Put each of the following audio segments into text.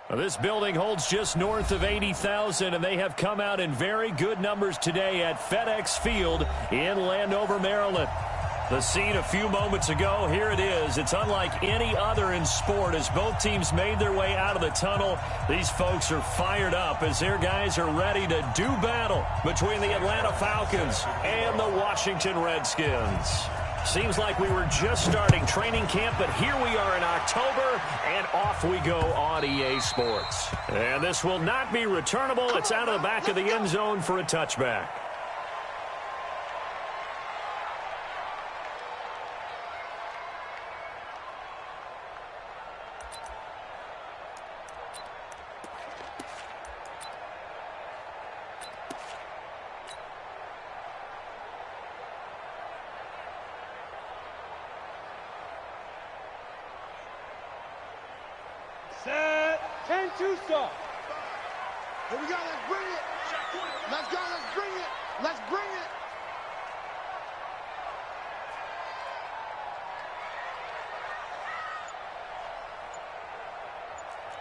Well, this building holds just north of 80,000, and they have come out in very good numbers today at FedEx Field in Landover, Maryland. The scene a few moments ago, here it is. It's unlike any other in sport as both teams made their way out of the tunnel. These folks are fired up as their guys are ready to do battle between the Atlanta Falcons and the Washington Redskins. Seems like we were just starting training camp, but here we are in October, and off we go on EA Sports. And this will not be returnable. It's out of the back of the end zone for a touchback. Set. 10-2 stop. Here we go. Let's bring it. Let's go. Let's bring it. Let's bring it.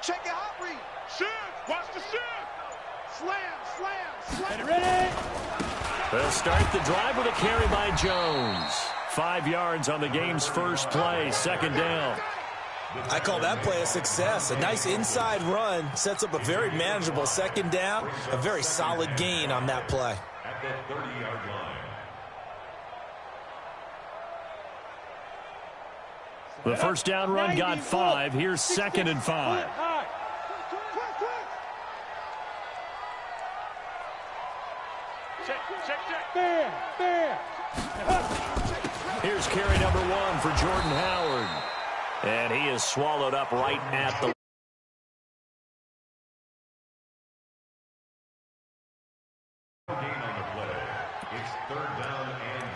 Check it out, read. Shift. Watch the shift. Slam, slam, slam. Ready? They'll start the drive with a carry by Jones. 5 yards on the game's first play, second down. I call that play a success. A nice inside run sets up a very manageable second down, a very solid gain on that play. At the 30-yard line. The first down run got 5. Here's second and 5. Check. Bam, bam. Here's carry number 1 for Jordan Howard. And he is swallowed up right at the Gain on the play. It's third down and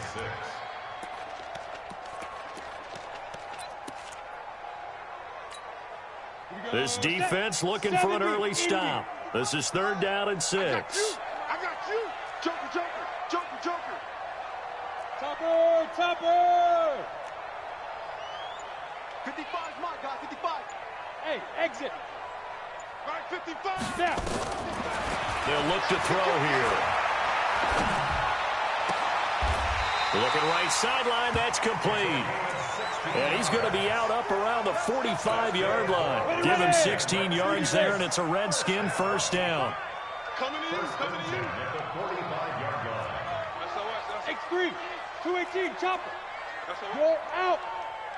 6. This defense looking for an early stop. This is third down and 6. I got you. Joker. Topper. 55 is my guy. 55. Hey, exit. All right, 55. Snap. They'll look to throw here. Looking right sideline, that's complete. And he's going to be out up around the 45-yard line. Give him 16 yards there, and it's a Redskin first down. Coming in. At the 45-yard line. X3. 218. Chopper. You're out.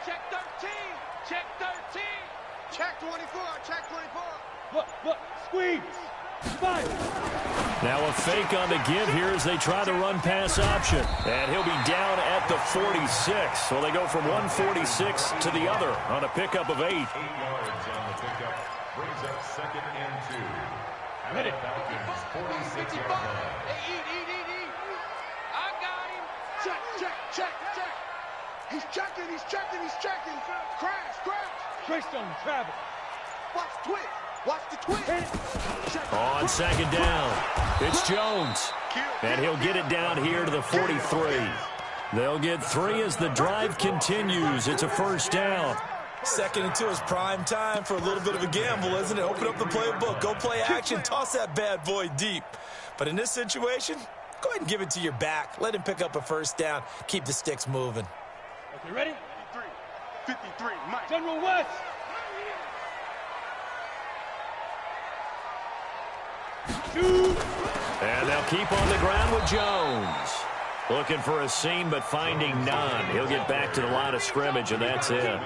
Check 13. Check 13. Check 24. Check 24. Look. Squeeze. 5. Now a fake on the give here as they try the run-pass option. And he'll be down at the 46. So they go from 146 to the other on a pickup of 8. 8 yards on the pickup. Brings up second and 2. At the Falcons' 46-yard line. Hey, eat. I got him. Check. He's checking. Crash. Traced on travel. Watch the twist. On second down, it's Jones. And he'll get it down here to the 43. They'll get 3 as the drive continues. It's a first down. Second and 2 is prime time for a little bit of a gamble, isn't it? Open up the playbook, go play action, toss that bad boy deep. But in this situation, go ahead and give it to your back. Let him pick up a first down. Keep the sticks moving. Okay, ready? 53. Mike. General West. Shoot. And they'll keep on the ground with Jones. Looking for a seam, but finding none. He'll get back to the line of scrimmage, and that's it.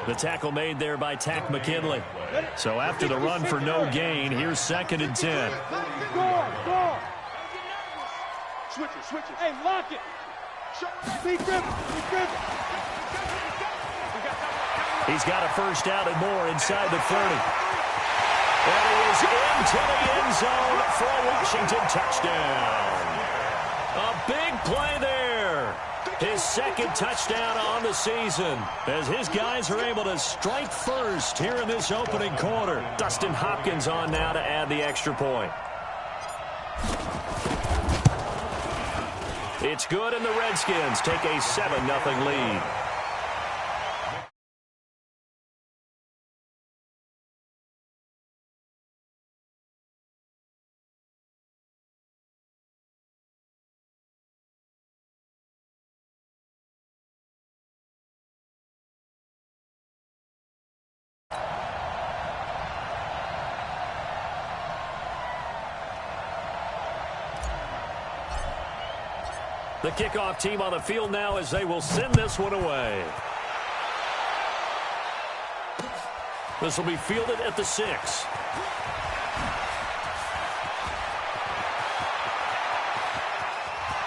The tackle made there by Tack McKinley. So after the run for no gain, here's second and 10. Score. Switch it. Hey, lock it. Be driven. He's got a first down and more inside the 30. And he is into the end zone for a Washington touchdown. A big play there. His second touchdown on the season as his guys are able to strike first here in this opening quarter. Dustin Hopkins on now to add the extra point. It's good, and the Redskins take a 7-0 lead. The kickoff team on the field now as they will send this one away. This will be fielded at the 6.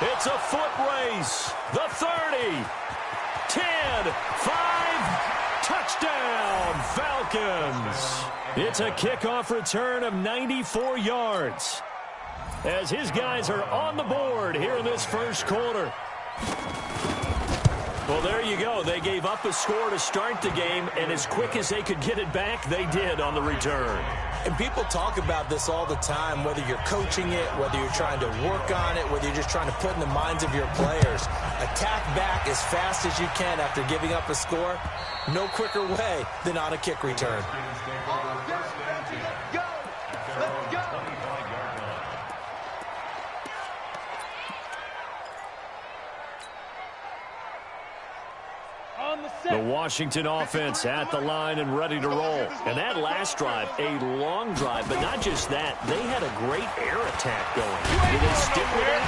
It's a foot race. The 30, 10, 5, touchdown, Falcons. It's a kickoff return of 94 yards. As his guys are on the board here in this first quarter. Well, there you go. They gave up a score to start the game, and as quick as they could get it back, they did on the return. And people talk about this all the time, whether you're coaching it, whether you're trying to work on it, whether you're just trying to put in the minds of your players. Attack back as fast as you can after giving up a score. No quicker way than on a kick return. The Washington offense at the line and ready to roll. And that last drive, a long drive, but not just that. They had a great air attack going. Did they stick with it?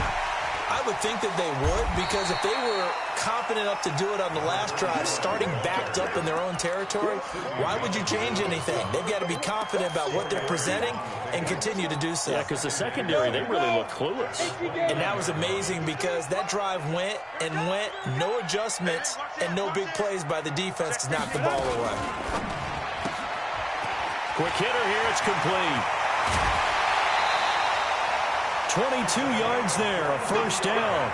I would think that they would, because if they were confident enough to do it on the last drive, starting backed up in their own territory, why would you change anything? They've got to be confident about what they're presenting and continue to do so. Yeah, because the secondary, they really look clueless. And that was amazing because that drive went and went, no adjustments, and no big plays by the defense to knock the ball away. Quick hitter here, it's complete. 22 yards there, a first down.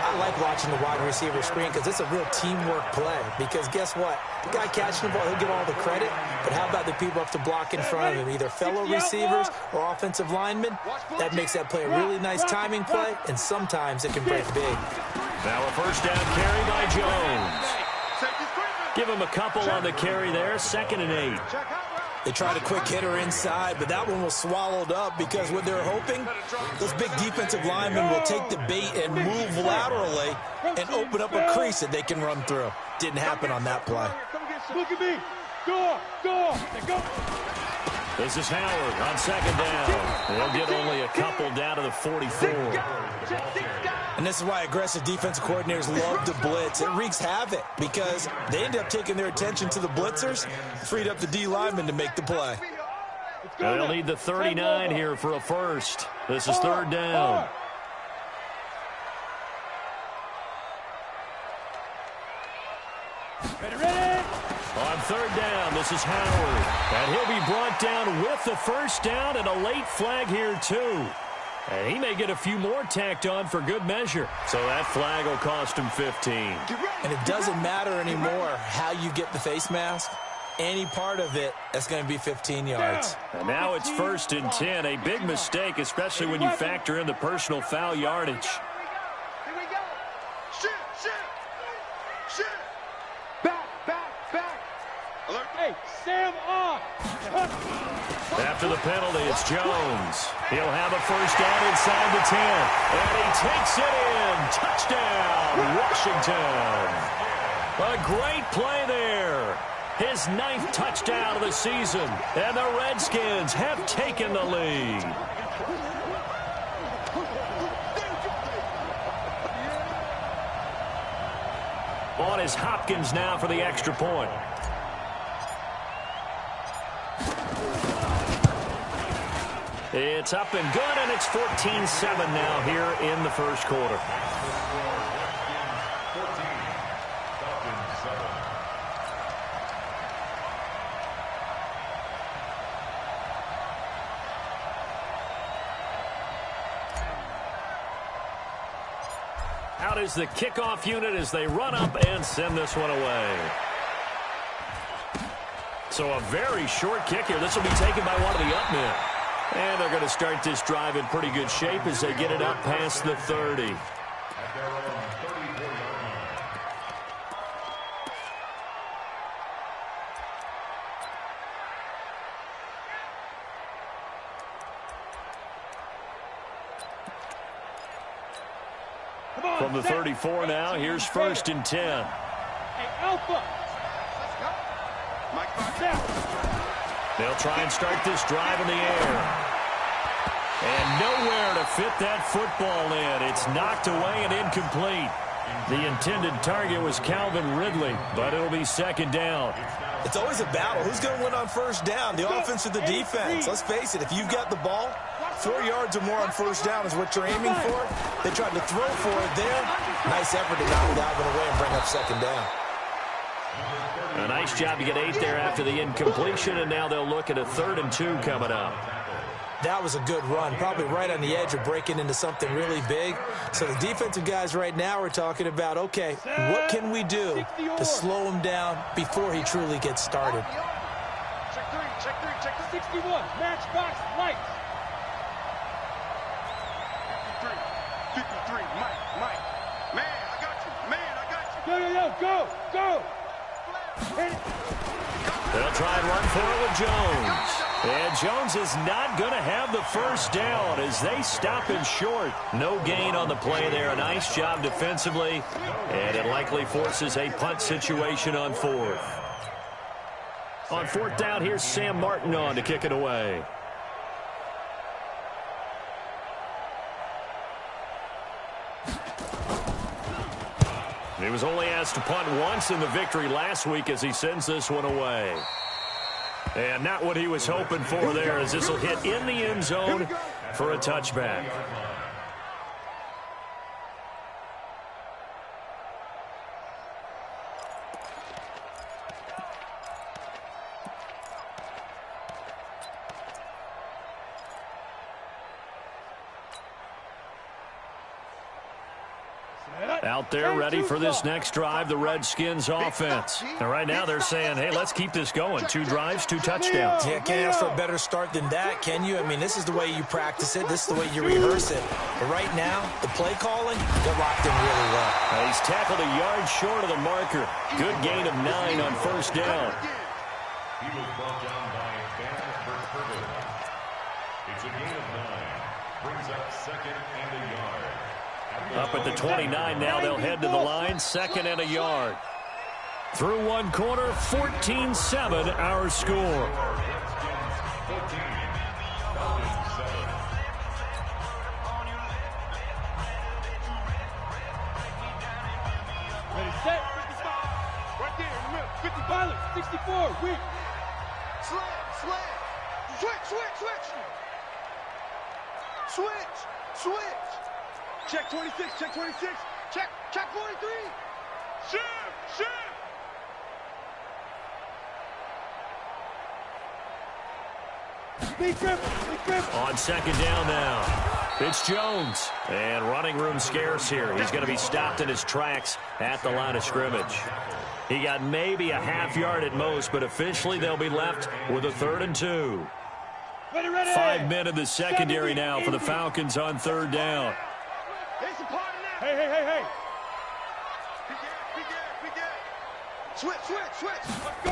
I like watching the wide receiver screen because it's a real teamwork play. Because guess what? The guy catching the ball, he'll get all the credit. But how about the people up to block in front of him, either fellow receivers or offensive linemen? That makes that play a really nice timing play, and sometimes it can break big. Now a first down carry by Jones. Give him a couple on the carry there, 2nd and 8. They tried a quick hitter inside, but that one was swallowed up because what they're hoping, those big defensive linemen will take the bait and move laterally and open up a crease that they can run through. Didn't happen on that play. Look at me. Go. This is Howard on 2nd down. They'll get only a couple down to the 44. And this is why aggressive defensive coordinators love to blitz. It wreaks havoc because they end up taking their attention to the blitzers, freed up the D lineman to make the play. They'll need the 39 here for a first. This is 3rd down. Ready? On 3rd down, this is Howard. And he'll be brought down with the first down and a late flag here, too. And he may get a few more tacked on for good measure. So that flag will cost him 15. And it doesn't matter anymore how you get the face mask. Any part of it, that's going to be 15 yards. And now it's 1st and 10. A big mistake, especially when you factor in the personal foul yardage. Here we go. Shoot. Back. Alert. Hey, Sam off. After the penalty, it's Jones. He'll have a first down inside the 10. And he takes it in. Touchdown, Washington. A great play there. His 9th touchdown of the season. And the Redskins have taken the lead. On is Hopkins now for the extra point. It's up and good, and it's 14-7 now here in the first quarter. Out is the kickoff unit as they run up and send this one away. So a very short kick here. This will be taken by one of the up men. And they're going to start this drive in pretty good shape as they get it up past the 30. From the 34 now, here's 1st and 10. Hey, Alpha. They'll try and start this drive in the air. And nowhere to fit that football in. It's It's knocked away and incomplete. The intended target was Calvin Ridley, but it'll be second down. It's always a battle. Who's going to win on first down, the offense or the defense? Let's face it, if you've got the ball, 4 yards or more on first down is what you're aiming for. They tried to throw for it there. Nice effort to knock that one away and bring up second down. A nice job to get 8 there after the incompletion, and now they'll look at a 3rd and 2 coming up. That was a good run, probably right on the edge of breaking into something really big. So the defensive guys right now are talking about, okay, what can we do to slow him down before he truly gets started? Check 61, matchbox lights. 53, Mike. Man, I got you. Go. Hit it. They'll try and run for it with Jones. And Jones is not going to have the first down as they stop him short. No gain on the play there. A nice job defensively. And it likely forces a punt situation on 4th. On 4th down, here's Sam Martin on to kick it away. He was only asked to punt once in the victory last week as he sends this one away. And not what he was hoping for there, as this will hit in the end zone for a touchback. Out there ready for this next drive, the Redskins offense. And right now they're saying, hey, let's keep this going. 2 drives, 2 touchdowns. Yeah, can't ask for a better start than that, can you? I mean, this is the way you practice it. This is the way you rehearse it. But right now, the play calling, they're locked in really well. He's tackled a yard short of the marker. Good gain of 9 on first down. He was brought down by Ben Bertberger. It's a gain of 9. Brings up 2nd and a yard. Up at the 29 now, they'll head to the line, 2nd and a yard. Through one quarter, 14-7 our score. Ready, set. Right there in the middle. 50 pilot, 64, weak. Switch. Check 26. Check 43. Shift. Big grip. On 2nd down now, it's Jones. And running room scarce here. He's going to be stopped in his tracks at the line of scrimmage. He got maybe a half yard at most, but officially they'll be left with a 3rd and 2. Ready. 5 men in the secondary now for the Falcons on 3rd down. Hey. Switch. Let's go.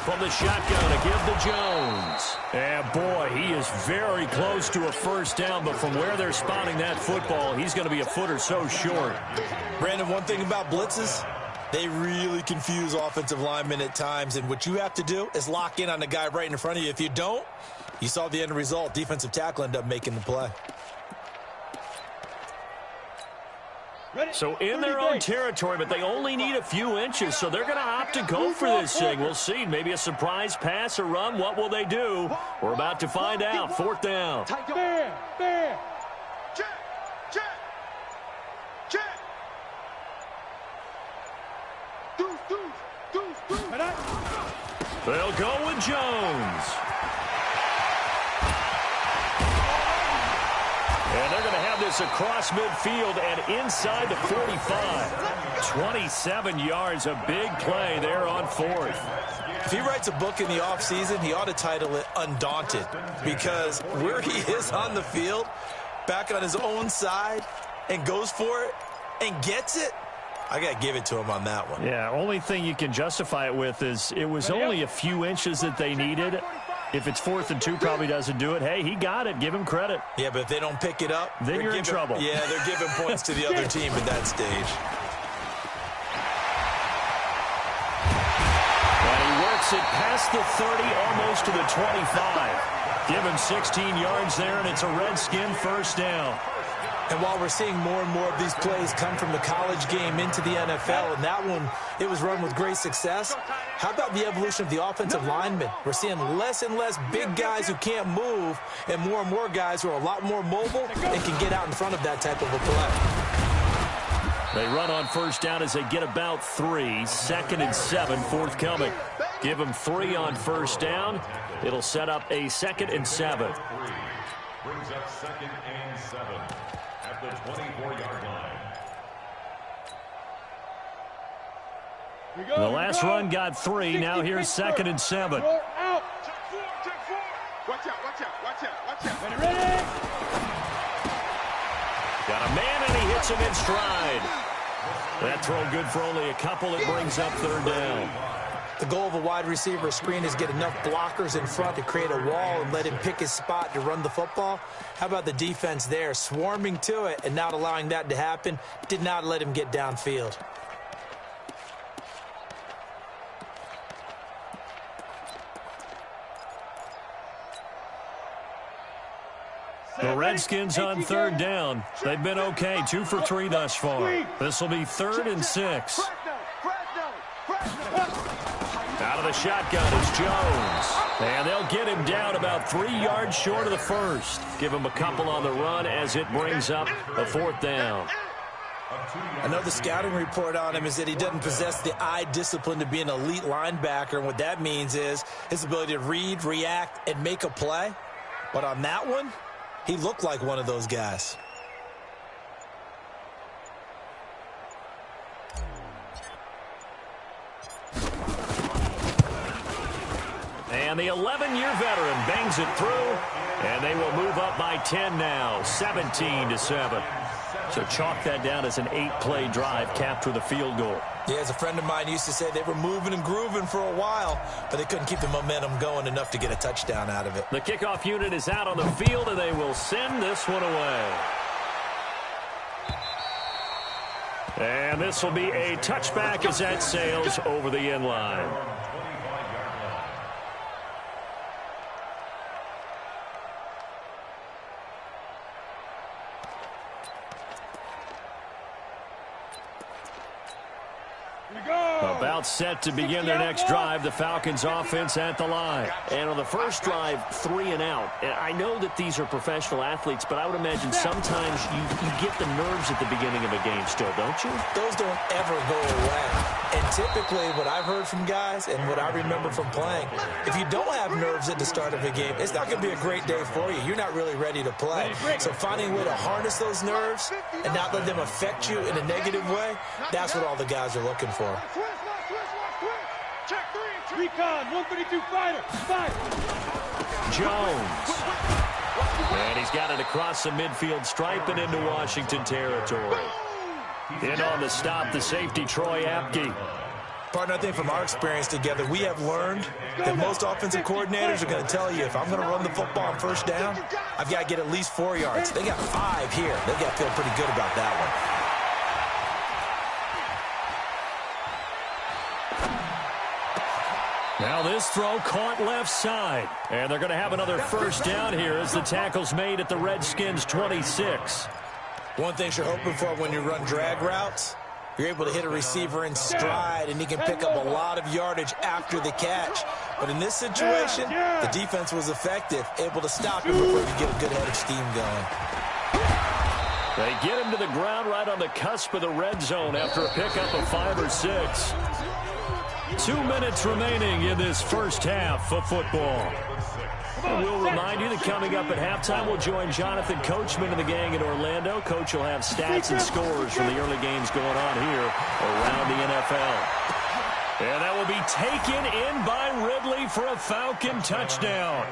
From the shotgun to give to Jones. And boy, he is very close to a first down, but from where they're spotting that football, he's going to be a foot or so short. Brandon, one thing about blitzes, they really confuse offensive linemen at times, and what you have to do is lock in on the guy right in front of you. If you don't, you saw the end result. Defensive tackle ended up making the play. So in their own territory, but they only need a few inches, so they're going to opt to go for this thing. We'll see. Maybe a surprise pass or run. What will they do? We're about to find out. 4th down. Bear. Check. Deuce. They'll go with Jones. And they're going to have this across midfield and inside the 45. 27 yards, a big play there on 4th. If he writes a book in the offseason, he ought to title it Undaunted, because where he is on the field, back on his own side, and goes for it and gets it, I got to give it to him on that one. Yeah, only thing you can justify it with is it was only a few inches that they needed. If it's 4th and 2, probably doesn't do it. Hey, he got it. Give him credit. Yeah, but if they don't pick it up, then you're in trouble. Yeah, they're giving points to the other team at that stage. And he works it past the 30, almost to the 25. Give him 16 yards there, and it's a Redskin first down. And while we're seeing more and more of these plays come from the college game into the NFL, and that one, it was run with great success, how about the evolution of the offensive linemen? We're seeing less and less big guys who can't move and more guys who are a lot more mobile and can get out in front of that type of a play. They run on first down as they get about 3. 2nd and 7, forthcoming. Give them 3 on first down. It'll set up a 2nd and 7. Brings up 2nd and 7 at the 24-yard line. The last run got 3. Now here's 2nd and 7. Out. Watch out. Ready. Got a man, and he hits him in stride. That throw good for only a couple. It brings up 3rd down. The goal of a wide receiver screen is get enough blockers in front to create a wall and let him pick his spot to run the football. How about the defense there, swarming to it and not allowing that to happen? Did not let him get downfield. The Redskins on 3rd down. They've been okay, 2 for 3 thus far. This will be 3rd and 6. Out of the shotgun is Jones. And they'll get him down about 3 yards short of the first. Give him a couple on the run as it brings up a 4th down. I know the scouting report on him is that he doesn't possess the eye discipline to be an elite linebacker. And what that means is his ability to read, react, and make a play. But on that one, he looked like one of those guys. And the 11-year veteran bangs it through, and they will move up by 10 now, 17-7. So chalk that down as an 8-play drive, capped with a field goal. Yeah, as a friend of mine used to say, they were moving and grooving for a while, but they couldn't keep the momentum going enough to get a touchdown out of it. The kickoff unit is out on the field, and they will send this one away. And this will be a touchback as that sails over the end line. About set to begin their next drive, the Falcons offense at the line. And on the first drive, 3 and out. And I know that these are professional athletes, but I would imagine sometimes you get the nerves at the beginning of a game still, don't you? Those don't ever go away. And typically what I've heard from guys and what I remember from playing, if you don't have nerves at the start of a game, it's not going to be a great day for you. You're not really ready to play. So finding a way to harness those nerves and not let them affect you in a negative way, that's what all the guys are looking for. Recon, 132 fighter. Jones. And he's got it across the midfield stripe and into Washington territory. In on the stop, the safety, Troy Apke. Partner, I think from our experience together, we have learned that most offensive coordinators are going to tell you, if I'm going to run the football on first down, I've got to get at least 4 yards. They got 5 here. They've got to feel pretty good about that one. Now this throw caught left side. And they're going to have another first down here as the tackle's made at the Redskins' 26. One thing you're hoping for when you run drag routes, you're able to hit a receiver in stride, and he can pick up a lot of yardage after the catch. But in this situation, the defense was effective, able to stop him before he could get a good head of steam going. They get him to the ground right on the cusp of the red zone after a pickup of 5 or 6. 2 minutes remaining in this first half of football. We'll remind you that coming up at halftime, we'll join Jonathan Coachman and the gang in Orlando. Coach will have stats and scores from the early games going on here around the NFL. And that will be taken in by Ridley for a Falcon touchdown.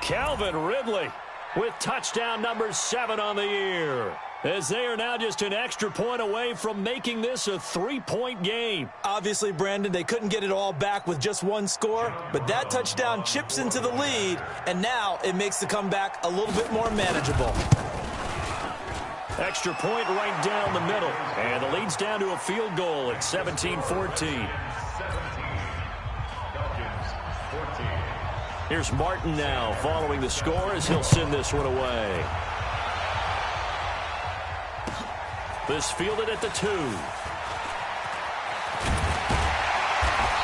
Calvin Ridley with touchdown number 7 on the year, as they are now just an extra point away from making this a 3-point game. Obviously, Brandon, they couldn't get it all back with just 1 score, but that touchdown chips into the lead, and now it makes the comeback a little bit more manageable. Extra point right down the middle, and the lead's down to a field goal at 17-14. Here's Martin now following the score as he'll send this one away. This fielded at the 2.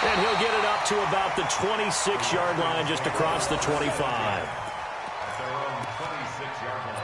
And he'll get it up to about the 26-yard line, just across the 25. At their own 26-yard line.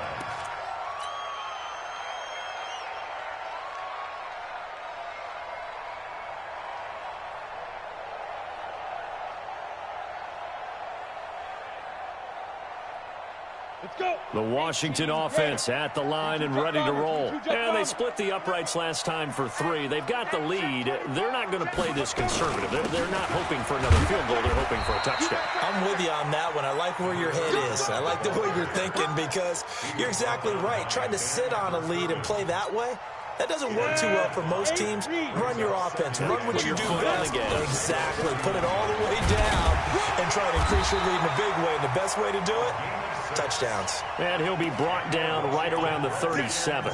Let's go. The Washington offense at the line and ready to roll. And they split the uprights last time for 3. They've got the lead. They're not going to play this conservative. They're not hoping for another field goal. They're hoping for a touchdown. I'm with you on that one. I like where your head is. I like the way you're thinking because you're exactly right. Trying to sit on a lead and play that way, that doesn't work too well for most teams. Run your offense. Run what you do best. Exactly. Put it all the way down and try to increase your lead in a big way. And the best way to do it, touchdowns. And he'll be brought down right around the 37.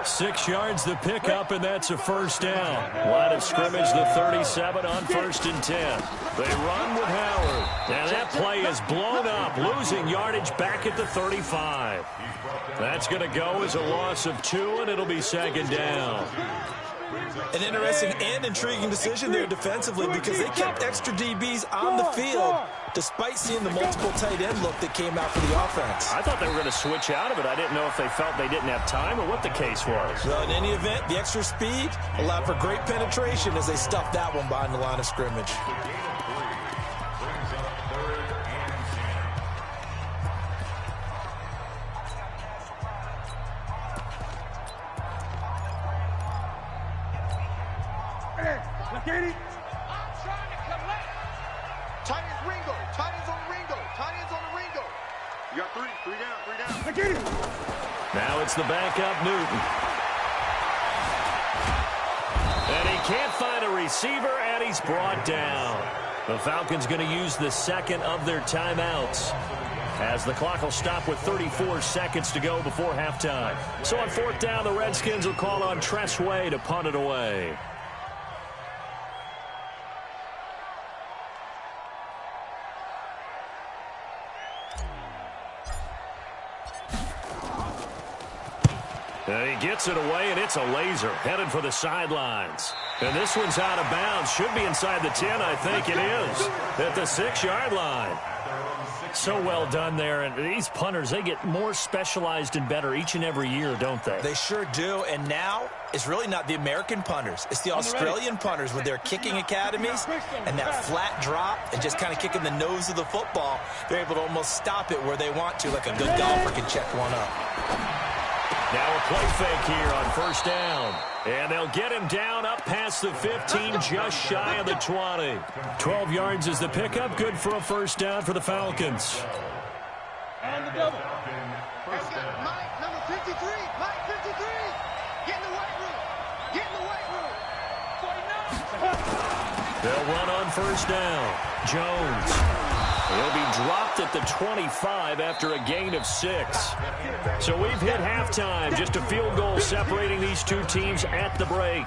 6 yards the pickup, and that's a first down. Line of scrimmage, the 37 on 1st and 10. They run with Howard. And that play is blown up, losing yardage back at the 35. That's going to go as a loss of 2, and it'll be 2nd down. An interesting and intriguing decision there defensively because they kept extra DBs on the field despite seeing the multiple tight end look that came out for the offense. I thought they were going to switch out of it. I didn't know if they felt they didn't have time or what the case was. Well, in any event, the extra speed allowed for great penetration as they stuffed that one behind the line of scrimmage. Tight ends Ringo. Tight ends on Ringo. Tight ends on the Ringo. You got 3. 3 down. 3 down. Now it's the backup Newton. And he can't find a receiver, and he's brought down. The Falcons going to use the second of their timeouts, as the clock will stop with 34 seconds to go before halftime. So on 4th down, the Redskins will call on Tress Way to punt it away. And he gets it away, and it's a laser headed for the sidelines. And this one's out of bounds. Should be inside the 10, I think it is, at the 6-yard line. So well done there. And these punters, they get more specialized and better each and every year, don't they? They sure do. And now it's really not the American punters. It's the Australian punters with their kicking academies and that flat drop and just kind of kicking the nose of the football. They're able to almost stop it where they want to, like a good golfer can check one up. Now a play fake here on 1st down. And they'll get him down up past the 15, just shy of the 20. 12 yards is the pickup. Good for a 1st down for the Falcons. On the double. Mike, number 53. Mike, 53. Get in the weight room. Get in the weight room. 49. They'll run on 1st down. Jones. He'll be dropped at the 25 after a gain of 6. So we've hit halftime. Just a field goal separating these two teams at the break.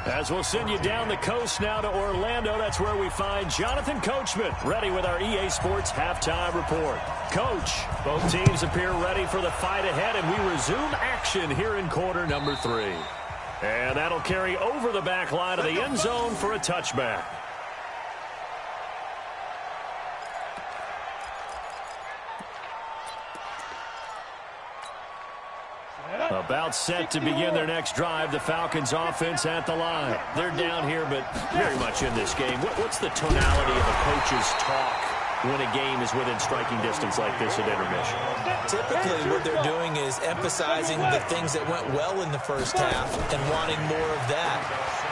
As we'll send you down the coast now to Orlando, that's where we find Jonathan Coachman ready with our EA Sports halftime report. Coach, both teams appear ready for the fight ahead, and we resume action here in quarter number 3. And that'll carry over the back line of the end zone for a touchback. About set to begin their next drive. The Falcons offense at the line. They're down here, but very much in this game. What's the tonality of a coach's talk when a game is within striking distance like this at intermission? Typically, what they're doing is emphasizing the things that went well in the first half and wanting more of that.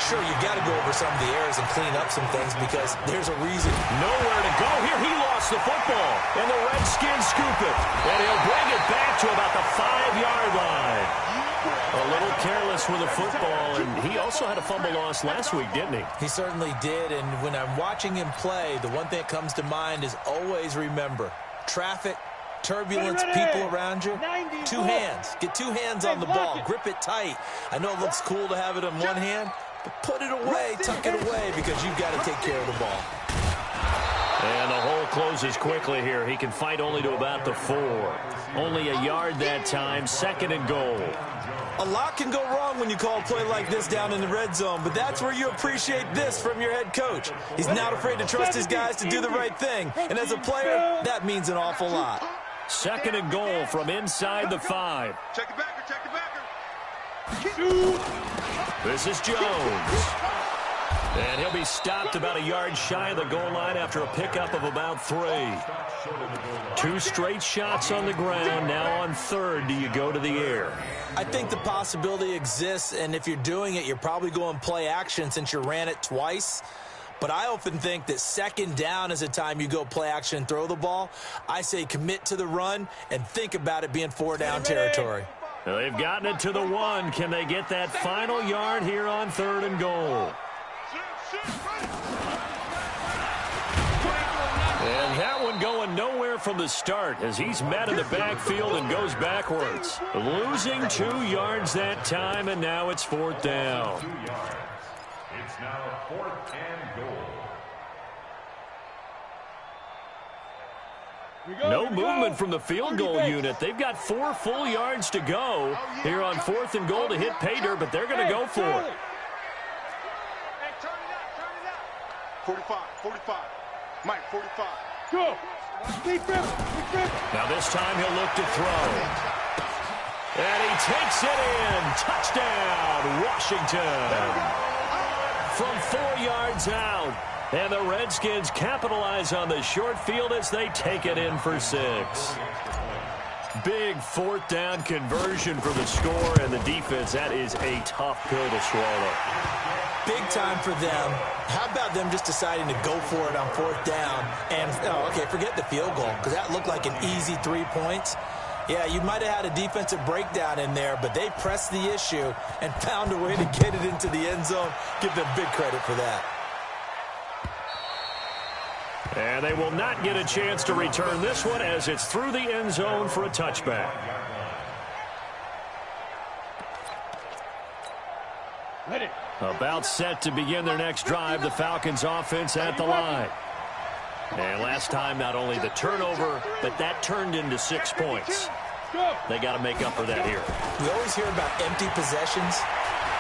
Sure, you've got to go over some of the errors and clean up some things because there's a reason. Nowhere to go here. He lost the football, and the Redskins scoop it. And he'll bring it back to about the 5-yard line. A little careless with the football, and he also had a fumble loss last week, didn't he? He certainly did, and when I'm watching him play, the one thing that comes to mind is always remember, traffic, turbulence, people around you, 2 hands. Get 2 hands on the ball. Grip it tight. I know it looks cool to have it in one hand, but put it away, tuck it away, because you've got to take care of the ball. And the hole closes quickly here. He can fight only to about the 4. Only a yard that time, 2nd and goal. A lot can go wrong when you call a play like this down in the red zone, but that's where you appreciate this from your head coach. He's not afraid to trust his guys to do the right thing, and as a player, that means an awful lot. 2nd and goal from inside the 5. Check the backer, check the backer. This is Jones. And he'll be stopped about a yard shy of the goal line after a pickup of about 3. 2 straight shots on the ground. Now on 3rd, do you go to the air? I think the possibility exists, and if you're doing it, you're probably going play action since you ran it twice. But I often think that 2nd down is the time you go play action and throw the ball. I say commit to the run and think about it being 4-down territory. Well, they've gotten it to the 1. Can they get that final yard here on 3rd and goal? And that one going nowhere from the start as he's met in the backfield and goes backwards. Losing 2 yards that time, and now it's 4th down. 2 yards. It's now 4th and goal. No movement from the field goal unit. They've got 4 full yards to go here on 4th and goal to hit pay dirt, but they're going to go for it. Hey, turn it up, turn it up. 45, 45. Mike, 45. Go. Big grip, big grip. Now this time he'll look to throw. And he takes it in. Touchdown, Washington. From 4 yards out. And the Redskins capitalize on the short field as they take it in for 6. Big 4th down conversion for the score, and the defense, that is a tough pill to swallow. Big time for them. How about them just deciding to go for it on 4th down? And, okay, forget the field goal, because that looked like an easy 3 points. Yeah, you might have had a defensive breakdown in there, but they pressed the issue and found a way to get it into the end zone. Give them big credit for that. And they will not get a chance to return this one as it's through the end zone for a touchback. About set to begin their next drive, the Falcons offense at the line. And last time, not only the turnover, but that turned into 6 points. They got to make up for that here. We always hear about empty possessions.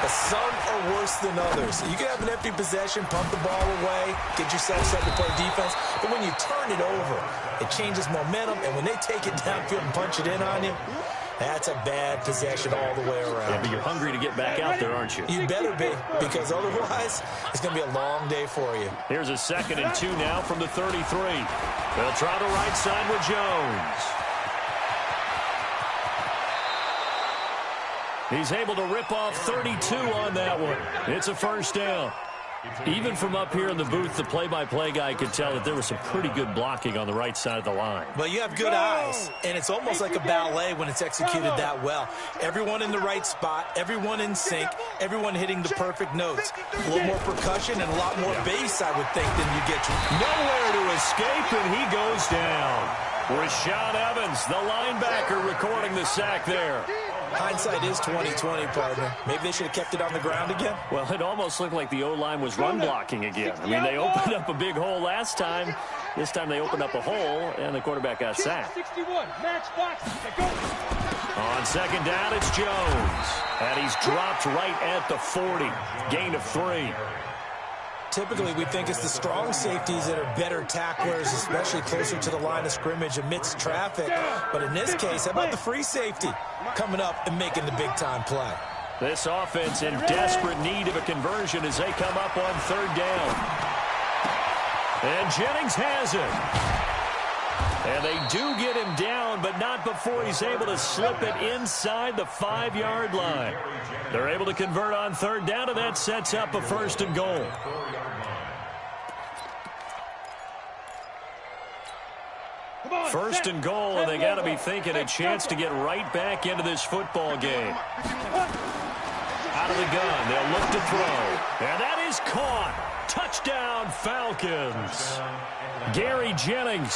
Some are worse than others. You can have an empty possession, pump the ball away, get yourself set to play defense. But when you turn it over, it changes momentum. And when they take it downfield and punch it in on you, that's a bad possession all the way around. Yeah, but you're hungry to get back out there, aren't you? You better be, because otherwise it's going to be a long day for you. Here's a 2nd and 2 now from the 33. They'll try the right side with Jones. He's able to rip off 32 on that one. It's a 1st down. Even from up here in the booth, the play-by-play guy could tell that there was some pretty good blocking on the right side of the line. Well, you have good eyes, and it's almost like a ballet when it's executed that well. Everyone in the right spot, everyone in sync, everyone hitting the perfect notes. A little more percussion and a lot more bass, I would think, than you get. Nowhere to escape, and he goes down. Rashaan Evans, the linebacker, recording the sack there. Hindsight is 20/20, partner. Maybe they should have kept it on the ground again. Well, it almost looked like the O-line was run blocking again. I mean, they opened up a big hole last time. This time they opened up a hole, and the quarterback got sacked. 61, match box. On 2nd down, it's Jones. And he's dropped right at the 40. Gain of 3. Typically, we think it's the strong safeties that are better tacklers, especially closer to the line of scrimmage amidst traffic. But in this case, how about the free safety coming up and making the big-time play? This offense in desperate need of a conversion as they come up on 3rd down. And Jennings has it. And they do get him down, but not before he's able to slip it inside the 5-yard line. They're able to convert on 3rd down, and that sets up a 1st and goal. First and goal, and they got to be thinking a chance to get right back into this football game. Out of the gun, they'll look to throw. And that is caught. Touchdown, Falcons. Gary Jennings,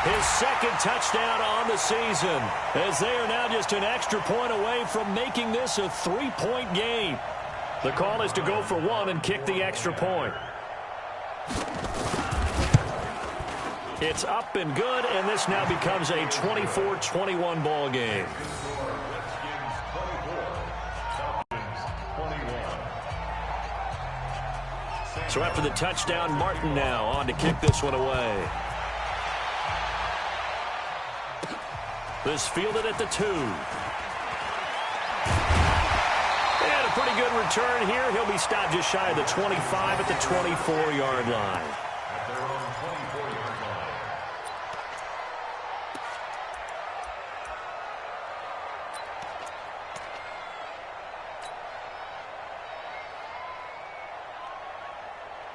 his 2nd touchdown on the season, as they are now just an extra point away from making this a 3-point game. The call is to go for 1 and kick the extra point. It's up and good, and this now becomes a 24-21 ball game. So after the touchdown, Martin now on to kick this one away. This fielded at the 2. And a pretty good return here. He'll be stopped just shy of the 25 at the 24-yard line. At their own 24-yard line.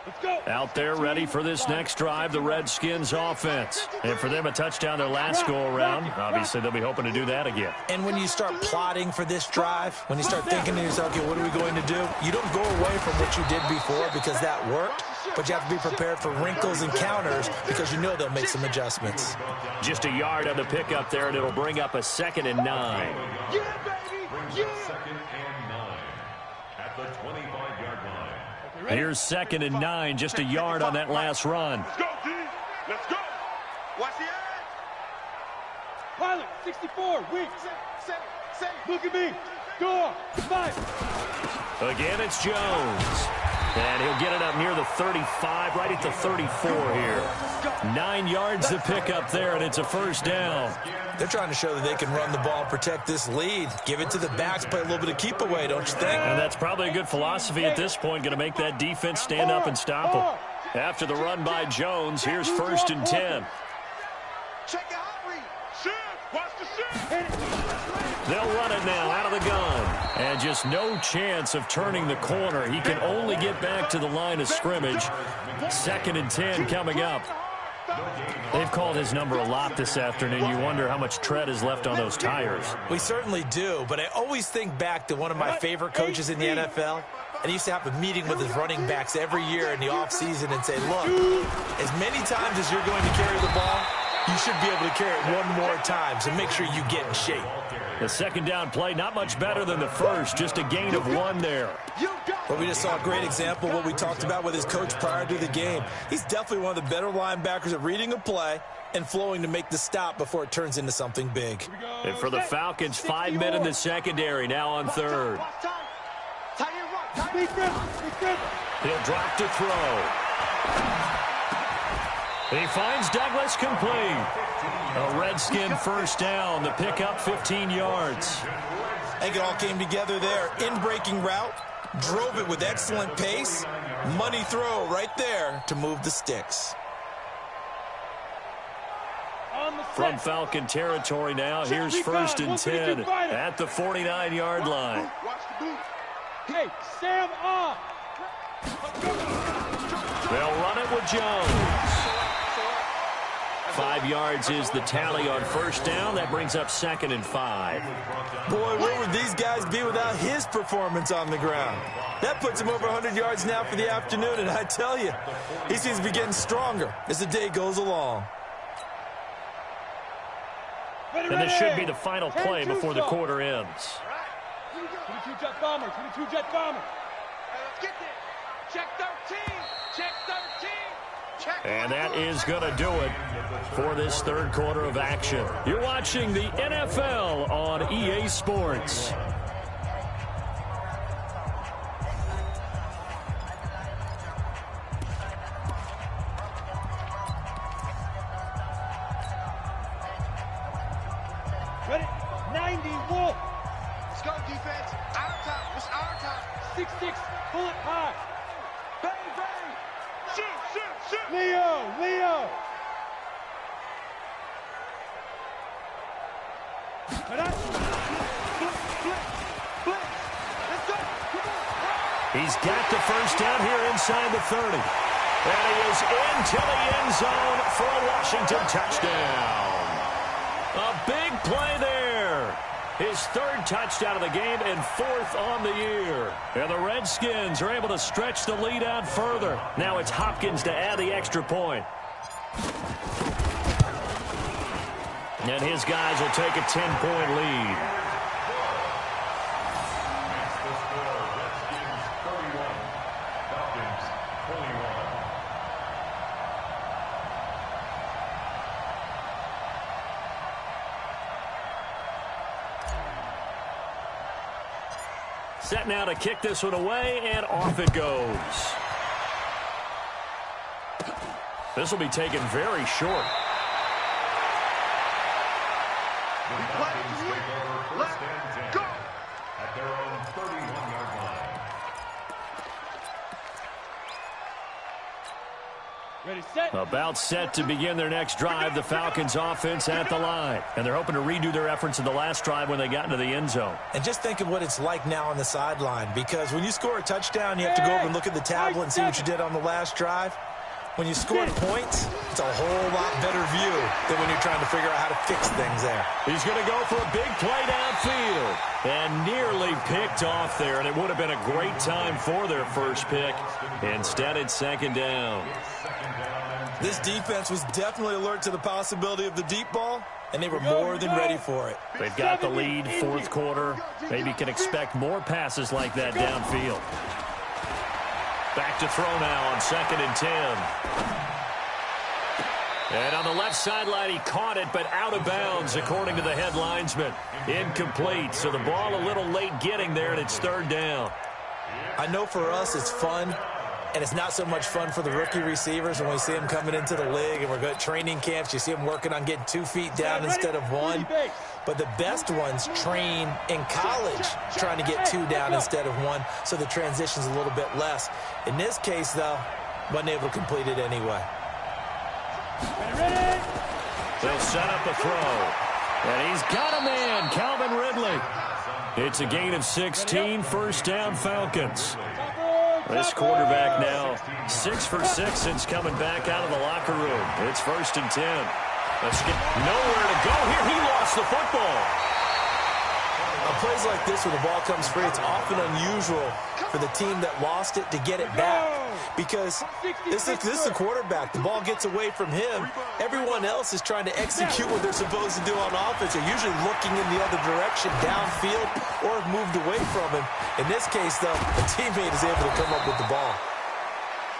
Let's go. Out there ready for this next drive, the Redskins offense. And for them, a touchdown their last go-around. Obviously, they'll be hoping to do that again. And when you start plotting for this drive, when you start thinking to yourself, okay, what are we going to do? You don't go away from what you did before because that worked, but you have to be prepared for wrinkles and counters because you know they'll make some adjustments. Just a yard on the pickup there, and it'll bring up a 2nd and 9. Yeah, baby. Yeah. 2nd and 9 at the 25-yard line. Here's 2nd and 9, just a yard on that last run. Let's go, D. Let's go. Watch the edge. Pilot, 64, weak. Look at me. Go. 5. Again, it's Jones. And he'll get it up near the 35, right at the 34 here. 9 yards to pick up there, and it's a first down. They're trying to show that they can run the ball and protect this lead. Give it to the backs, play a little bit of keep away, don't you think? And that's probably a good philosophy at this point, going to make that defense stand up and stop them. After the run by Jones, here's 1st and 10. Check the hot read. Shift. Watch the shift. They'll run it now out of the gun. And just no chance of turning the corner. He can only get back to the line of scrimmage. 2nd and 10 coming up. They've called his number a lot this afternoon. You wonder how much tread is left on those tires. We certainly do, but I always think back to one of my favorite coaches in the NFL. And he used to have a meeting with his running backs every year in the offseason and say, look, as many times as you're going to carry the ball, you should be able to carry it one more time, so make sure you get in shape. The 2nd down play, not much better than the first, just a gain of 1 there. But we just saw a great example of what we talked about with his coach prior to the game. He's definitely one of the better linebackers at reading a play and flowing to make the stop before it turns into something big. And for the Falcons, 5 men in the secondary, now on 3rd. He'll drop to throw. He finds Douglas complete. A Redskin first down. The pickup 15 yards. I think it all came together there. In-breaking route, drove it with excellent pace. Money throw right there to move the sticks. From Falcon territory now, here's 1st and 10 at the 49-yard line. Hey, Sam off. They'll run it with Jones. 5 yards is the tally on first down. That brings up 2nd and 5. Boy, where would these guys be without his performance on the ground? That puts him over 100 yards now for the afternoon, and I tell you, he seems to be getting stronger as the day goes along. And this should be the final play before the quarter ends. 22 jet bomber, 22 jet bomber. Let's get there. Check 13. Check 13. Check. And that is going to do it for this 3rd quarter of action. You're watching the NFL on EA Sports. Ready? 90 Wolf. Let's go, defense. Our time. It's our time. 6-6. Pull it high. Bang, bang. Shoot. Leo. Let's go. He's got the first down here inside the 30. And he is into the end zone for a Washington touchdown. A big play there. His 3rd touchdown of the game and 4th on the year. And the Redskins are able to stretch the lead out further. Now it's Hopkins to add the extra point. And his guys will take a 10-point lead. That's the score. Redskins 31, Falcons 21. Set now to kick this one away, and off it goes. This will be taken very short. The Falcons take over first and 10 at their own 31-yard line. Ready, set. About set to begin their next drive. The Falcons offense at the line. And they're hoping to redo their efforts in the last drive when they got into the end zone. And just think of what it's like now on the sideline, because when you score a touchdown, you have to go over and look at the tablet and see what you did on the last drive. When you score points, it's a whole lot better view than when you're trying to figure out how to fix things there. He's going to go for a big play downfield. And nearly picked off there, and it would have been a great time for their first pick. Instead, it's second down. This defense was definitely alert to the possibility of the deep ball, and they were more than ready for it. They've got the lead, fourth quarter. Maybe can expect more passes like that downfield. Back to throw now on 2nd and 10. And on the left sideline, he caught it, but out of bounds, according to the head linesman. Incomplete, so the ball a little late getting there, and it's 3rd down. I know for us it's fun, and it's not so much fun for the rookie receivers when we see them coming into the league, and we're going to training camps. You see them working on getting 2 feet down instead of 1. But the best ones train in college trying to get 2 down instead of 1, so the transition's a little bit less. In this case, though, wasn't able to complete it anyway. They'll set up a throw. And he's got a man, Calvin Ridley. It's a gain of 16, first down Falcons. This quarterback now 6 for 6 since coming back out of the locker room. It's 1st and 10. Let's get nowhere to go here. He lost the football. On plays like this, when the ball comes free, it's often unusual for the team that lost it to get it back, because this is the quarterback. The ball gets away from him. Everyone else is trying to execute what they're supposed to do on offense. They're usually looking in the other direction, downfield, or have moved away from him. In this case, though, a teammate is able to come up with the ball.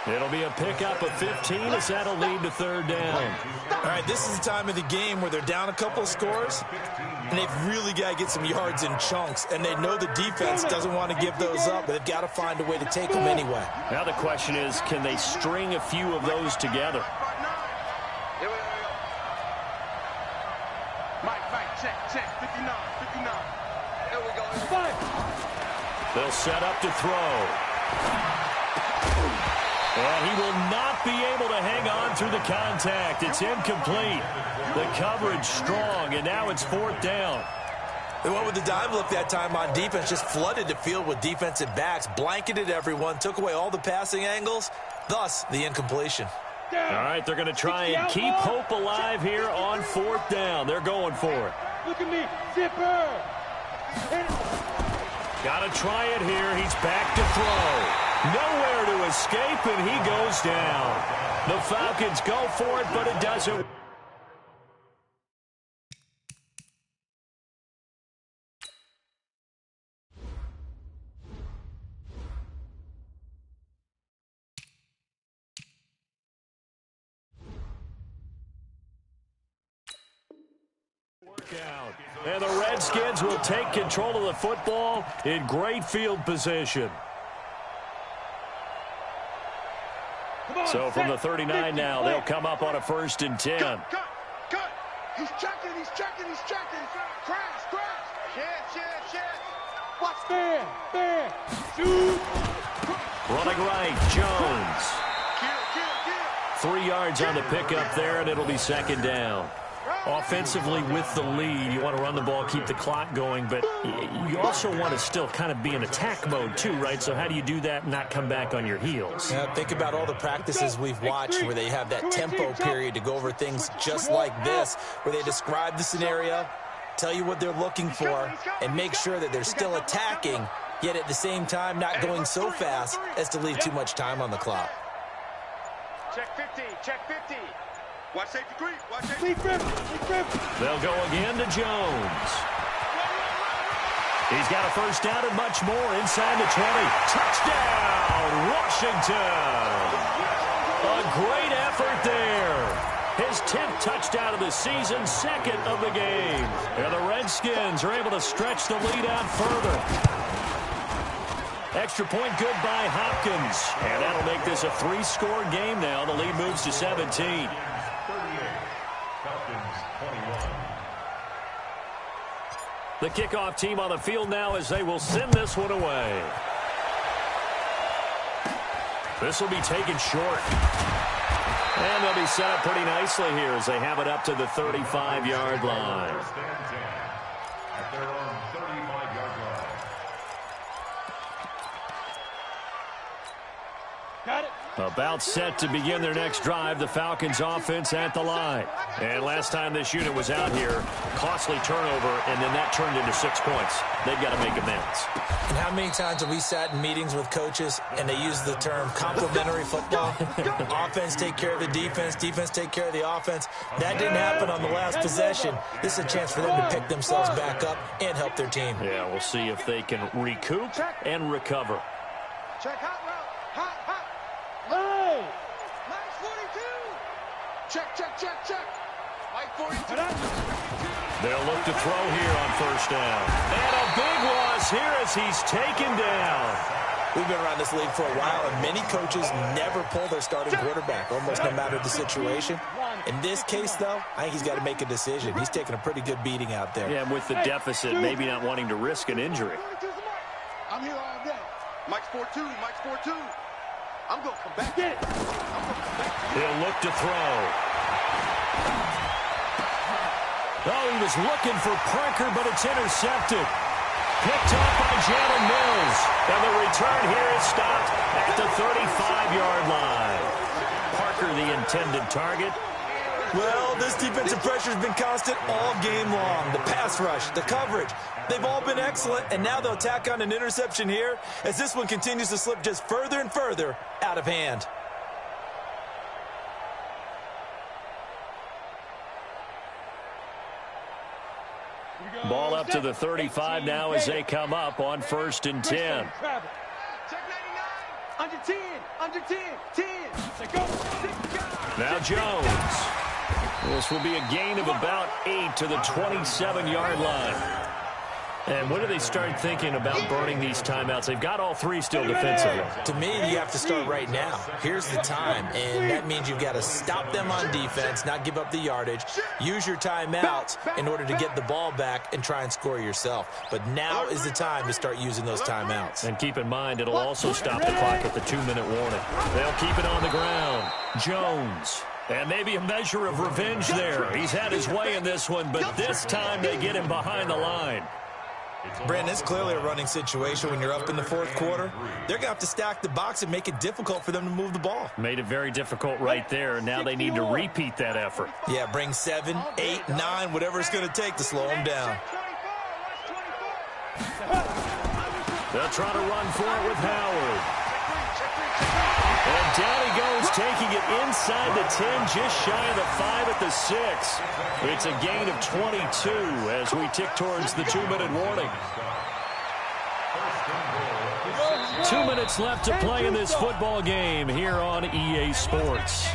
It'll be a pickup of 15 as that'll lead to 3rd down. All right, this is the time of the game where they're down a couple of scores, and they've really got to get some yards in chunks, and they know the defense doesn't want to give those up, but they've got to find a way to take them anyway. Now the question is, can they string a few of those together? Mike, check, 59. There we go. They'll set up to throw. And he will not be able to hang on through the contact. It's incomplete. The coverage strong, and now it's 4th down. They went with the dime look that time on defense, just flooded the field with defensive backs, blanketed everyone, took away all the passing angles, thus the incompletion. All right, they're going to try and keep hope alive here on 4th down. They're going for it. Look at me, zipper. Got to try it here. He's back to throw. Nowhere to escape, and he goes down. The Falcons go for it, but it doesn't. And the Redskins will take control of the football in great field position. So from the 39 now, they'll come up on a 1st and 10. Cut. He's checking. Crash. Shit. Watch. Fair. Shoot. Running right, Jones. Kill. 3 yards on the pickup there, and it'll be 2nd down. Offensively with the lead, you want to run the ball, keep the clock going, but you also want to still kind of be in attack mode too, right? So how do you do that and not come back on your heels? Yeah, think about all the practices we've watched where they have that tempo period to go over things just like this, where they describe the scenario, tell you what they're looking for, and make sure that they're still attacking, yet at the same time not going so fast as to leave too much time on the clock. Check 50. Watch safety creep. They'll go again to Jones. He's got a 1st down and much more inside the 20. Touchdown, Washington. A great effort there. His 10th touchdown of the season, 2nd of the game. And the Redskins are able to stretch the lead out further. Extra point good by Hopkins. And that'll make this a 3-score game now. The lead moves to 17. 38. Falcons 21. The kickoff team on the field now as they will send this one away. This will be taken short. And they'll be set up pretty nicely here as they have it up to the 35-yard line. First and 10 at their own 35-yard line. Got it. About set to begin their next drive, the Falcons offense at the line. And last time this unit was out here, costly turnover, and then that turned into 6 points. They've got to make amends. And how many times have we sat in meetings with coaches and they use the term complementary football? Offense take care of the defense, defense take care of the offense. That didn't happen on the last possession. This is a chance for them to pick themselves back up and help their team. Yeah, we'll see if they can recoup and recover. Check hot route. Hot, hot. Hey! Nice 42. Check, check, check, check. Mike 42. They'll look to throw here on first down. And a big loss here as he's taken down. We've been around this league for a while, and many coaches never pull their starting quarterback, almost no matter the situation. In this case, though, I think he's got to make a decision. He's taking a pretty good beating out there. Yeah, and with the deficit, maybe not wanting to risk an injury. I'm here all day. Mike's 4-2. Mike's 4-2. I'm going to come back. Get it. I'm going to come back. He'll look to throw. Oh, he was looking for Parker, but it's intercepted. Picked up by Jalen Mills. And the return here is stopped at the 35-yard line. Parker, the intended target. Well, this defensive pressure has been constant all game long. The pass rush, the coverage, they've all been excellent, and now they'll tack on an interception here as this one continues to slip just further and further out of hand. Ball up to the 35 now as they come up on first and 10. Check 99. Under 10. Under 10. 10. Let's go. 6 Now Jones. This will be a gain of about 8 to the 27-yard line. And when do they start thinking about burning these timeouts? They've got all 3 still defensively. To me, you have to start right now. Here's the time, and that means you've got to stop them on defense, not give up the yardage, use your timeouts in order to get the ball back and try and score yourself. But now is the time to start using those timeouts. And keep in mind, it'll also stop the clock at the 2-minute warning. They'll keep it on the ground. Jones. And maybe a measure of revenge there. He's had his way in this one, but this time they get him behind the line. Brandon, it's clearly a running situation when you're up in the fourth quarter. They're going to have to stack the box and make it difficult for them to move the ball. Made it very difficult right there. Now they need to repeat that effort. Yeah, bring 7, 8, 9, whatever it's going to take to slow them down. They'll try to run for it with Howard. And down he goes, taking it inside the 10, just shy of the 5 at the 6. It's a gain of 22 as we tick towards the 2-minute warning. 2 minutes left to play in this football game here on EA Sports.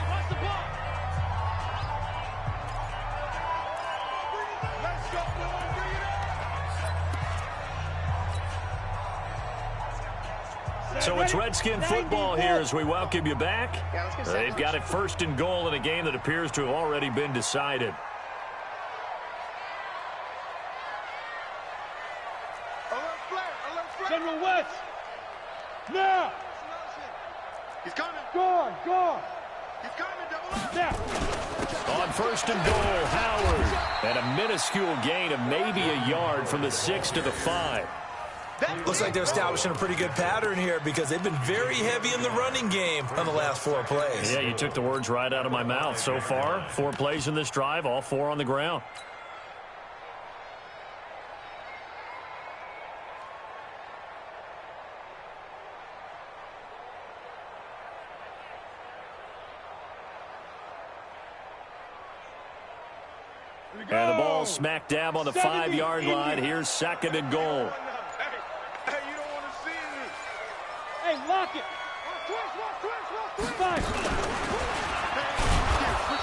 So it's Redskin football here as we welcome you back. They've got it first and goal in a game that appears to have already been decided. General West. Now. He's coming. Guard. He's coming. Double up. Now. On first and goal, Howard. And a minuscule gain of maybe a yard from the 6 to the 5. Looks like they're establishing a pretty good pattern here because they've been very heavy in the running game on the last 4 plays. Yeah, you took the words right out of my mouth. So far, 4 plays in this drive, all 4 on the ground. And the ball smack dab on the 5-yard line. Here's second and goal. Hey, you don't want to see me. Hey, lock it.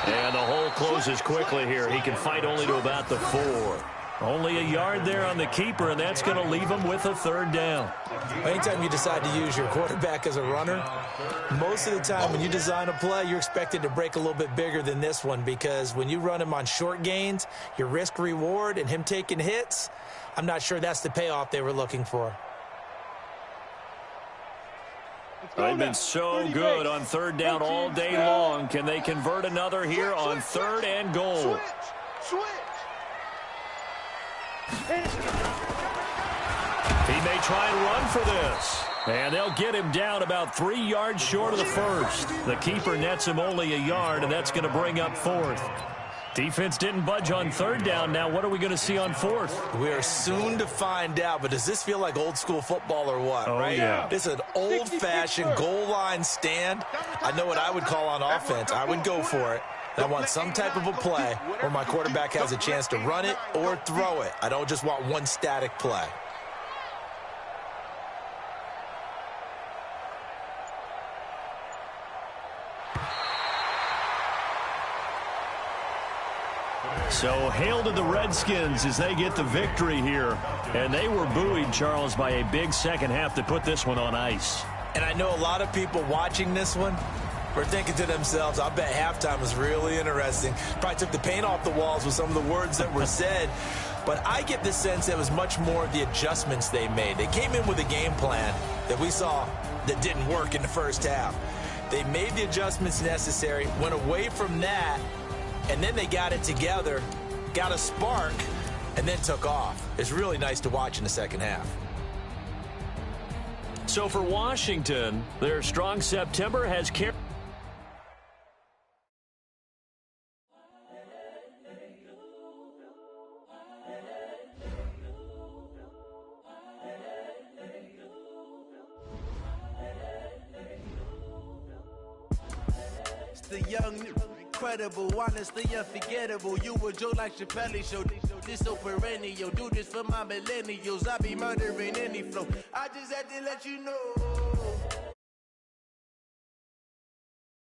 And the hole closes quickly here. He can fight only to about the 4. Only a yard there on the keeper, and that's going to leave him with a third down. Anytime you decide to use your quarterback as a runner, most of the time when you design a play, you're expected to break a little bit bigger than this one, because when you run him on short gains, your risk-reward and him taking hits, I'm not sure that's the payoff they were looking for. They've been so good on third down all day long. Can they convert another here on third and goal? Switch. He may try and run for this. And they'll get him down about 3 yards short of the first. The keeper nets him only a yard, and that's going to bring up fourth. Defense didn't budge on third down. Now what are we going to see on fourth? We are soon to find out, but does this feel like old school football or what, right? Yeah. This is an old-fashioned goal line stand. I know what I would call on offense. I would go for it. I want some type of a play where my quarterback has a chance to run it or throw it. I don't just want one static play. So hail to the Redskins as they get the victory here. And they were buoyed, Charles, by a big second half to put this one on ice. And I know a lot of people watching this one were thinking to themselves, I bet halftime was really interesting. Probably took the paint off the walls with some of the words that were said. But I get the sense that it was much more of the adjustments they made. They came in with a game plan that we saw that didn't work in the first half. They made the adjustments necessary, went away from that, and then they got it together, got a spark, and then took off. It's really nice to watch in the second half. So for Washington, their strong September has carried. The young, incredible, honestly unforgettable. You a Joe like Chappelle show. This so perennial. Do this for my millennials. I be murdering any flow. I just had to let you know.